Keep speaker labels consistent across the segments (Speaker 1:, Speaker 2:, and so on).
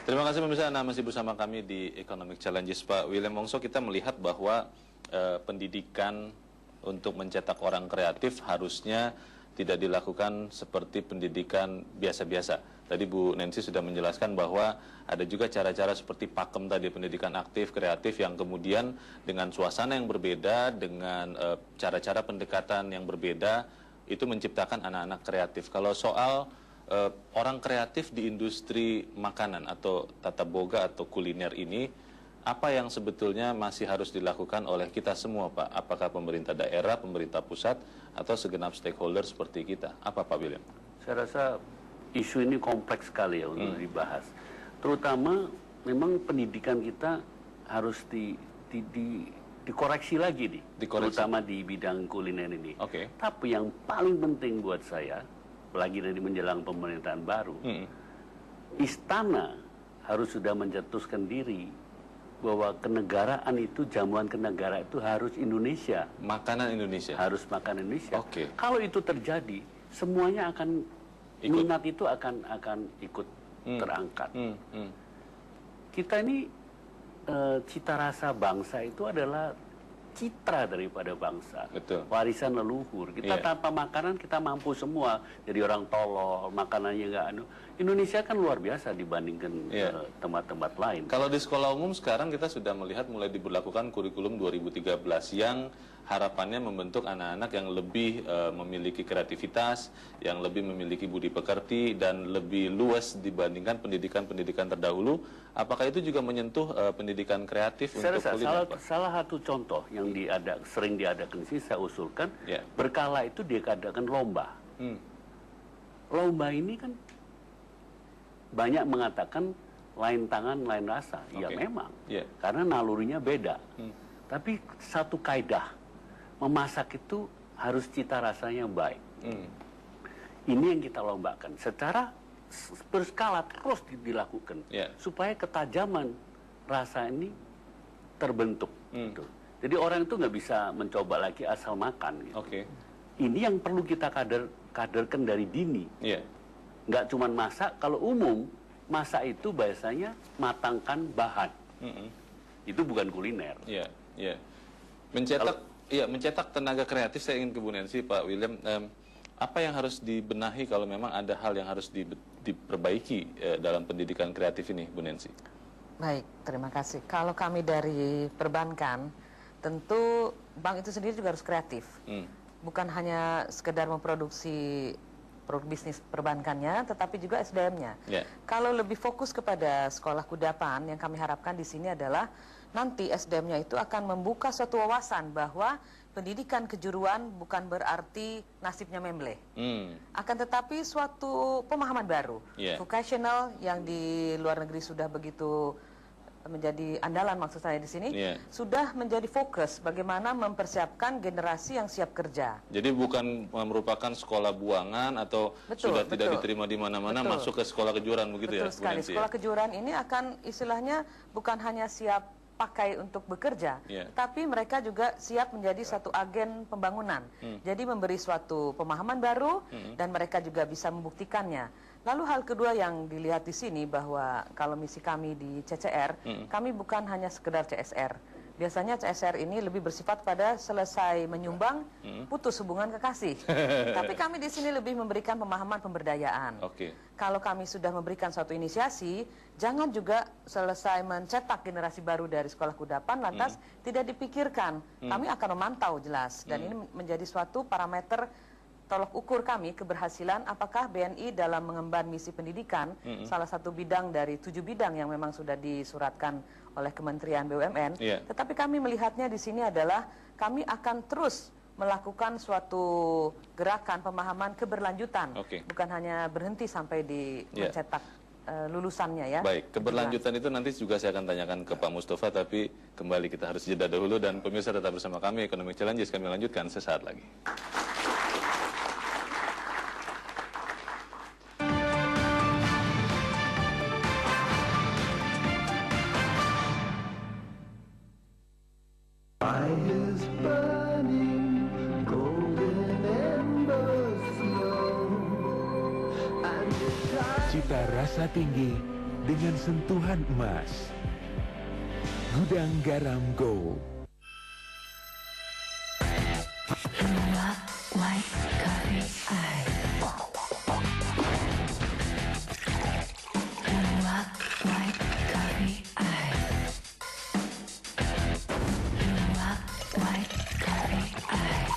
Speaker 1: Terima kasih pemirsa, Anda masih bersama kami di Economic Challenges. Pak William Wongso, kita melihat bahwa pendidikan untuk mencetak orang kreatif harusnya tidak dilakukan seperti pendidikan biasa-biasa. Tadi Bu Nancy sudah menjelaskan bahwa ada juga cara-cara seperti pakem tadi, pendidikan aktif, kreatif, yang kemudian dengan suasana yang berbeda, dengan cara-cara pendekatan yang berbeda, itu menciptakan anak-anak kreatif. Kalau soal orang kreatif di industri makanan atau tata boga atau kuliner ini, apa yang sebetulnya masih harus dilakukan oleh kita semua, Pak? Apakah pemerintah daerah, pemerintah pusat, atau segenap stakeholder seperti kita? Apa, Pak William?
Speaker 2: Saya rasa isu ini kompleks sekali ya untuk dibahas. Terutama memang pendidikan kita harus dikoreksi lagi nih, terutama di bidang kuliner ini. Tapi yang paling penting buat saya, apalagi dari menjelang pemerintahan baru, istana harus sudah mencetuskan diri bahwa kenegaraan itu, jamuan kenegaraan itu harus Indonesia.
Speaker 1: Makanan Indonesia? Harus
Speaker 2: makan Indonesia. Kalau itu terjadi, semuanya akan minat itu akan ikut terangkat. Kita ini cita rasa bangsa itu adalah citra daripada bangsa. Warisan leluhur. Kita tanpa makanan kita mampu semua. Jadi orang tolol, makanannya nggak Indonesia kan luar biasa dibandingkan tempat-tempat lain.
Speaker 1: Kalau di sekolah umum sekarang kita sudah melihat mulai diberlakukan kurikulum 2013 yang harapannya membentuk anak-anak yang lebih memiliki kreativitas, yang lebih memiliki budi pekerti, dan lebih luas dibandingkan pendidikan-pendidikan terdahulu. Apakah itu juga menyentuh pendidikan kreatif untuk kuliner, Pak?
Speaker 2: Salah satu contoh yang sering diadakan sih saya usulkan, berkala itu diadakan lomba. Lomba ini kan banyak mengatakan lain tangan, lain rasa. Ya memang, karena nalurinya beda. Tapi satu kaidah, memasak itu harus cita rasanya baik. Ini yang kita lombakan. Secara berskala terus dilakukan. Supaya ketajaman rasa ini terbentuk. Jadi orang itu nggak bisa mencoba lagi asal makan. Ini yang perlu kita kaderkan dari dini. Nggak cuma masak, kalau umum, masak itu biasanya matangkan bahan. Itu bukan kuliner.
Speaker 1: Mencetak tenaga kreatif, saya ingin ke Bu Nancy, Pak William. Apa yang harus dibenahi kalau memang ada hal yang harus diperbaiki dalam pendidikan kreatif ini, Bu Nancy?
Speaker 3: Baik, terima kasih. Kalau kami dari perbankan, tentu bank itu sendiri juga harus kreatif. Bukan hanya sekedar memproduksi produk bisnis perbankannya, tetapi juga SDM-nya. Kalau lebih fokus kepada sekolah kudapan, yang kami harapkan di sini adalah nanti SDM-nya itu akan membuka suatu wawasan bahwa pendidikan kejuruan bukan berarti nasibnya membleh. Akan tetapi suatu pemahaman baru, vocational yang di luar negeri sudah begitu menjadi andalan, maksud saya di sini, sudah menjadi fokus bagaimana mempersiapkan generasi yang siap kerja.
Speaker 1: Jadi bukan merupakan sekolah buangan atau sudah tidak diterima di mana-mana, masuk ke sekolah kejuaraan, begitu ya, Bu Nancy?
Speaker 3: Sekolah kejuaraan ini akan istilahnya bukan hanya siap pakai untuk bekerja, tapi mereka juga siap menjadi satu agen pembangunan. Jadi memberi suatu pemahaman baru dan mereka juga bisa membuktikannya. Lalu hal kedua yang dilihat di sini bahwa kalau misi kami di CCR, kami bukan hanya sekedar CSR. Biasanya CSR ini lebih bersifat pada selesai menyumbang, putus hubungan kekasih. Tapi kami di sini lebih memberikan pemahaman pemberdayaan. Kalau kami sudah memberikan suatu inisiasi, jangan juga selesai mencetak generasi baru dari sekolah kudapan, lantas tidak dipikirkan. Kami akan memantau jelas, dan ini menjadi suatu parameter tolok ukur kami keberhasilan apakah BNI dalam mengemban misi pendidikan, salah satu bidang dari 7 bidang yang memang sudah disuratkan oleh Kementerian BUMN. Tetapi kami melihatnya di sini adalah kami akan terus melakukan suatu gerakan pemahaman keberlanjutan, bukan hanya berhenti sampai di mencetak lulusannya ya.
Speaker 1: Baik, keberlanjutan itu nanti juga saya akan tanyakan ke Pak Mustafa, tapi kembali kita harus jeda dahulu, dan pemirsa tetap bersama kami, Economic Challenges kami lanjutkan sesaat lagi.
Speaker 4: Cita rasa tinggi, dengan sentuhan emas. Gudang Garam Gold.
Speaker 5: Luwak White Coffee Ice. Luwak White Coffee Ice. Luwak White Coffee Ice.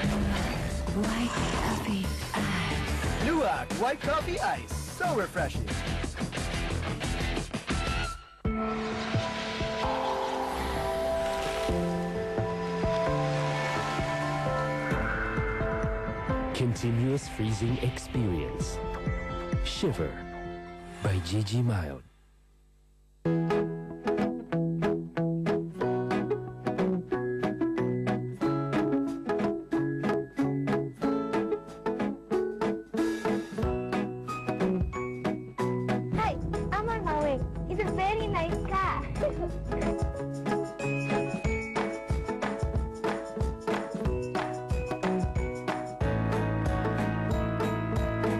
Speaker 5: Luwak White Coffee Ice.
Speaker 6: Luwak White Coffee Ice. So refreshing.
Speaker 4: Continuous freezing experience. Shiver by Gigi Mild.
Speaker 7: Hi, I'm on my way. It's a very nice car.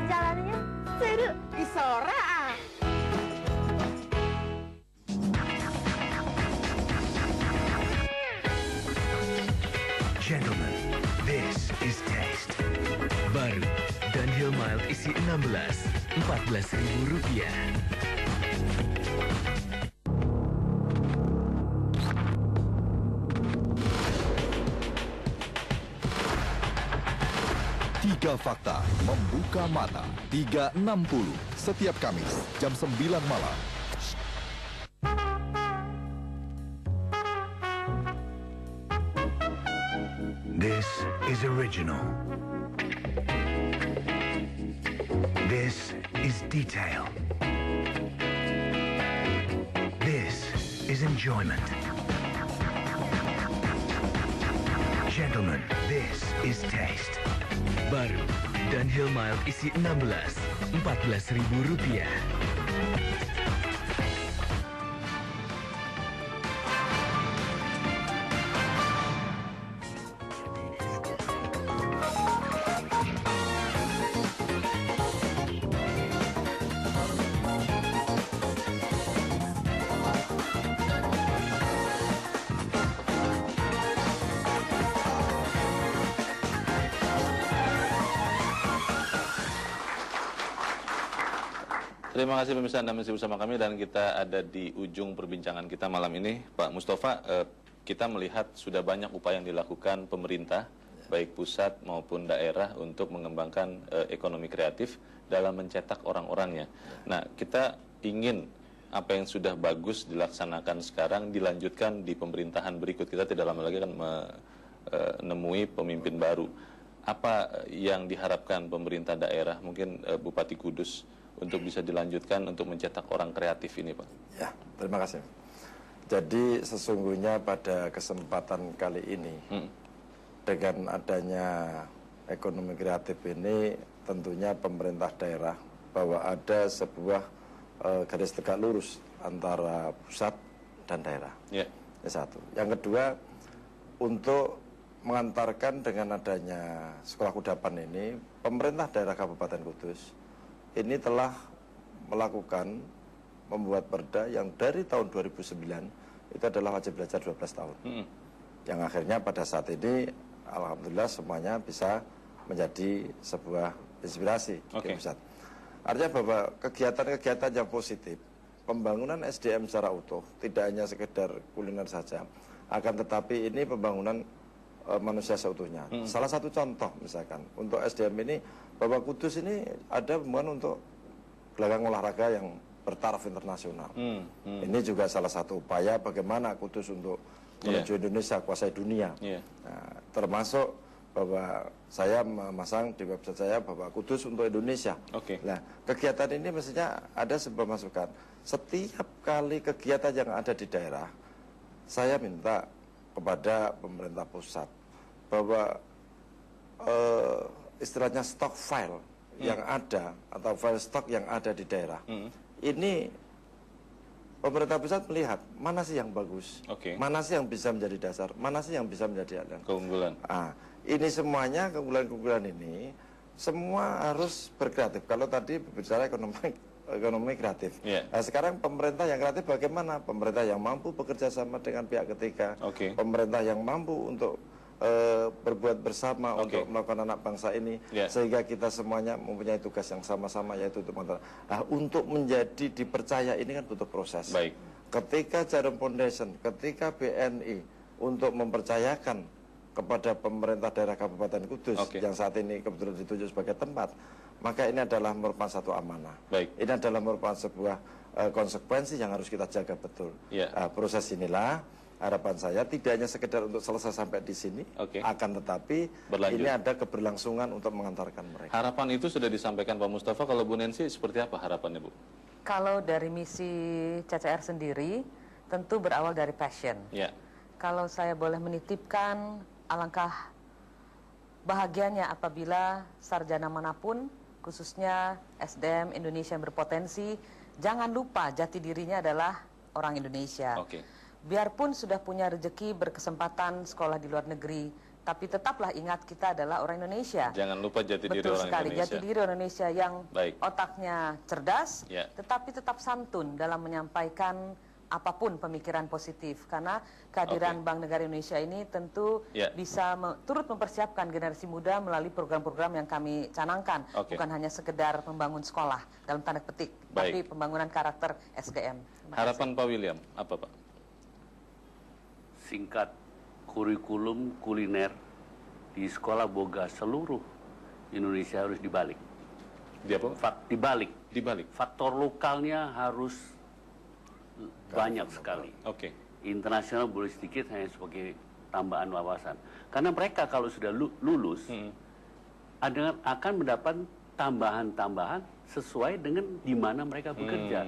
Speaker 7: Jalannya seru. Isora.
Speaker 6: Gentlemen, this is taste. Baru Dunhill Mild isi 16, Rp14.000.
Speaker 8: Tiga Fakta Membuka Mata 360 setiap Kamis jam 9 malam.
Speaker 6: This is original. This is detail. This is enjoyment. Gentlemen, this is taste. Baru Dunhill Mild isi 16, Rp14.000.
Speaker 1: Terima kasih pemirsa Anda masih bersama kami dan kita ada di ujung perbincangan kita malam ini. Pak Mustafa, kita melihat sudah banyak upaya yang dilakukan pemerintah, baik pusat maupun daerah untuk mengembangkan ekonomi kreatif dalam mencetak orang-orangnya. Nah, kita ingin apa yang sudah bagus dilaksanakan sekarang dilanjutkan di pemerintahan berikut. Kita tidak lama lagi akan menemui pemimpin baru. Apa yang diharapkan pemerintah daerah, mungkin Bupati Kudus, untuk bisa dilanjutkan untuk mencetak orang kreatif ini, Pak?
Speaker 9: Ya, terima kasih. Jadi sesungguhnya pada kesempatan kali ini, dengan adanya ekonomi kreatif ini, tentunya pemerintah daerah bahwa ada sebuah garis tegak lurus antara pusat dan daerah. Yeah. Yang satu. Yang kedua, untuk mengantarkan dengan adanya sekolah kudapan ini, pemerintah daerah Kabupaten Kudus ini telah melakukan membuat perda yang dari tahun 2009 itu adalah wajib belajar 12 tahun. Yang akhirnya pada saat ini alhamdulillah semuanya bisa menjadi sebuah inspirasi di pusat. Artinya bahwa kegiatan-kegiatan yang positif, pembangunan SDM secara utuh, tidak hanya sekedar kuliner saja, akan tetapi ini pembangunan manusia seutuhnya. Salah satu contoh misalkan untuk SDM ini, bahwa Kudus ini ada pembangunan untuk gelanggang olahraga yang bertaraf internasional. Ini juga salah satu upaya bagaimana Kudus untuk menuju Indonesia, kuasai dunia. Nah, termasuk bahwa saya memasang di website saya bahwa Kudus untuk Indonesia. Nah, kegiatan ini mestinya ada sebuah masukan. Setiap kali kegiatan yang ada di daerah, saya minta kepada pemerintah pusat bahwa istilahnya stok file yang ada atau file stok yang ada di daerah ini pemerintah pusat melihat mana sih yang bagus, mana sih yang bisa menjadi dasar, mana sih yang bisa menjadi keunggulan. Ini semuanya keunggulan-keunggulan ini semua harus berkreatif. Kalau tadi berbicara ekonomi kreatif. Nah, sekarang pemerintah yang kreatif bagaimana? Pemerintah yang mampu bekerja sama dengan pihak ketiga. Pemerintah yang mampu untuk berbuat bersama untuk melakukan anak bangsa ini, sehingga kita semuanya mempunyai tugas yang sama-sama, yaitu untuk untuk menjadi dipercaya ini kan butuh proses. Ketika Jarum Foundation, ketika BNI untuk mempercayakan kepada pemerintah daerah Kabupaten Kudus yang saat ini kebetulan ditunjuk sebagai tempat, maka ini adalah merupakan satu amanah. Ini adalah merupakan sebuah konsekuensi yang harus kita jaga betul. Proses inilah harapan saya tidak hanya sekedar untuk selesai sampai di sini, akan tetapi berlanjut. Ini ada keberlangsungan untuk mengantarkan mereka.
Speaker 1: Harapan itu sudah disampaikan Pak Mustafa. Kalau Bu Nancy seperti apa harapannya, Bu?
Speaker 3: Kalau dari misi CCR sendiri, tentu berawal dari passion. Kalau saya boleh menitipkan, alangkah bahagianya apabila sarjana manapun, khususnya SDM Indonesia yang berpotensi, jangan lupa jati dirinya adalah orang Indonesia. Biarpun sudah punya rezeki berkesempatan sekolah di luar negeri, tapi tetaplah ingat kita adalah orang Indonesia.
Speaker 1: Jangan lupa jati diri
Speaker 3: Betul
Speaker 1: orang
Speaker 3: sekali,
Speaker 1: Indonesia.
Speaker 3: jati diri orang Indonesia yang otaknya cerdas, tetapi tetap santun dalam menyampaikan apapun pemikiran positif. Karena kehadiran Bank Negara Indonesia ini tentu bisa turut mempersiapkan generasi muda melalui program-program yang kami canangkan. Bukan hanya sekedar membangun sekolah dalam tanda petik, tapi pembangunan karakter SDM.
Speaker 1: Harapan Pak William, apa Pak?
Speaker 2: Singkat, kurikulum kuliner di sekolah boga seluruh Indonesia harus dibalik. Dibalik. Faktor lokalnya harus banyak sekali. Internasional boleh sedikit, hanya sebagai tambahan wawasan. Karena mereka kalau sudah lulus, akan mendapat tambahan-tambahan sesuai dengan di mana mereka bekerja.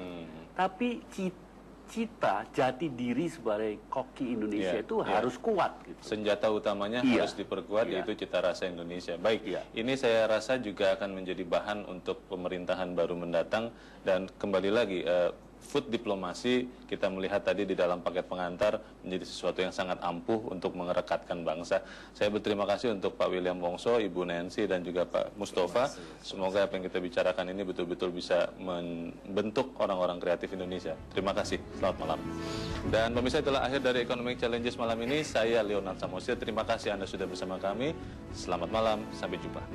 Speaker 2: Tapi cita, jati diri sebagai koki Indonesia itu harus kuat. Gitu.
Speaker 1: Senjata utamanya harus diperkuat, yaitu cita rasa Indonesia. Baik, ini saya rasa juga akan menjadi bahan untuk pemerintahan baru mendatang. Dan kembali lagi, food diplomasi kita melihat tadi di dalam paket pengantar menjadi sesuatu yang sangat ampuh untuk mengerekatkan bangsa. Saya berterima kasih untuk Pak William Wongso, Ibu Nancy, dan juga Pak Mustafa. Semoga apa yang kita bicarakan ini betul-betul bisa membentuk orang-orang kreatif Indonesia. Terima kasih, selamat malam. Dan pemirsa, itulah akhir dari Economic Challenges malam ini. Saya Leonard Samosir, terima kasih Anda sudah bersama kami. Selamat malam, sampai jumpa.